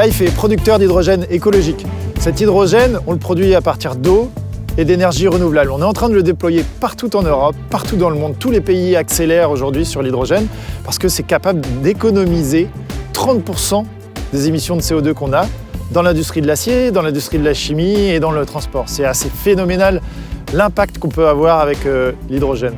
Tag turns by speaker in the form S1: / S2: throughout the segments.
S1: Life est producteur d'hydrogène écologique. Cet hydrogène, on le produit à partir d'eau et d'énergie renouvelable. On est en train de le déployer partout en Europe, partout dans le monde. Tous les pays accélèrent aujourd'hui sur l'hydrogène parce que c'est capable d'économiser 30% des émissions de CO2 qu'on a dans l'industrie de l'acier, dans l'industrie de la chimie et dans le transport. C'est assez phénoménal l'impact qu'on peut avoir avec l'hydrogène.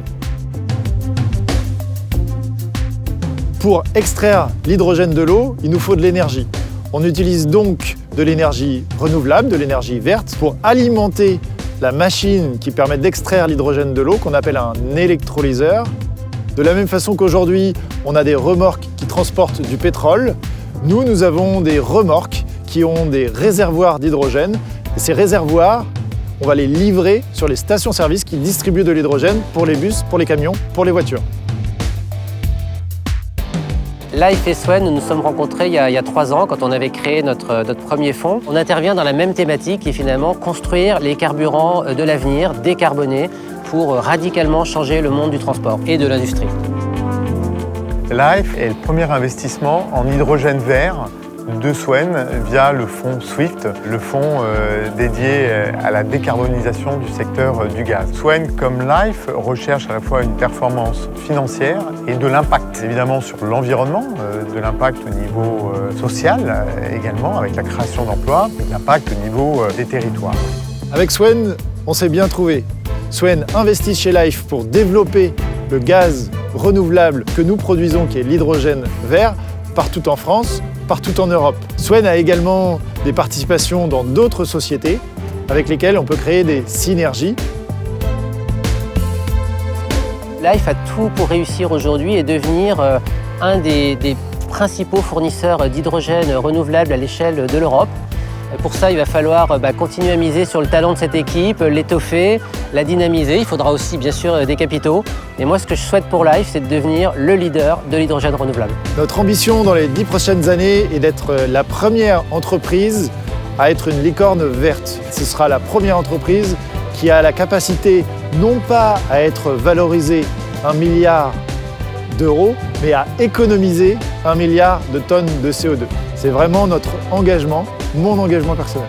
S1: Pour extraire l'hydrogène de l'eau, il nous faut de l'énergie. On utilise donc de l'énergie renouvelable, de l'énergie verte, pour alimenter la machine qui permet d'extraire l'hydrogène de l'eau, qu'on appelle un électrolyseur. De la même façon qu'aujourd'hui, on a des remorques qui transportent du pétrole, nous avons des remorques qui ont des réservoirs d'hydrogène. Et ces réservoirs, on va les livrer sur les stations-service qui distribuent de l'hydrogène pour les bus, pour les camions, pour les voitures.
S2: Life et Swen, nous nous sommes rencontrés il y a 3 ans quand on avait créé notre premier fonds. On intervient dans la même thématique qui est finalement construire les carburants de l'avenir, décarbonés, pour radicalement changer le monde du transport et de l'industrie.
S3: Life est le premier investissement en hydrogène vert de Swen via le fonds SWIFT, le fonds dédié à la décarbonisation du secteur du gaz. Swen, comme Life, recherche à la fois une performance financière et de l'impact, évidemment sur l'environnement, de l'impact au niveau social également, avec la création d'emplois, et de l'impact au niveau des territoires.
S1: Avec Swen, on s'est bien trouvé. Swen investit chez Life pour développer le gaz renouvelable que nous produisons, qui est l'hydrogène vert, partout en France, partout en Europe. Swen a également des participations dans d'autres sociétés avec lesquelles on peut créer des synergies.
S2: Life a tout pour réussir aujourd'hui et devenir un des principaux fournisseurs d'hydrogène renouvelable à l'échelle de l'Europe. Pour ça, il va falloir continuer à miser sur le talent de cette équipe, l'étoffer, la dynamiser. Il faudra aussi, bien sûr, des capitaux. Et moi, ce que je souhaite pour Life, c'est de devenir le leader de l'hydrogène renouvelable.
S1: Notre ambition dans les 10 prochaines années est d'être la première entreprise à être une licorne verte. Ce sera la première entreprise qui a la capacité non pas à être valorisée 1 milliard d'euros, mais à économiser 1 milliard de tonnes de CO2. C'est vraiment notre engagement, mon engagement personnel.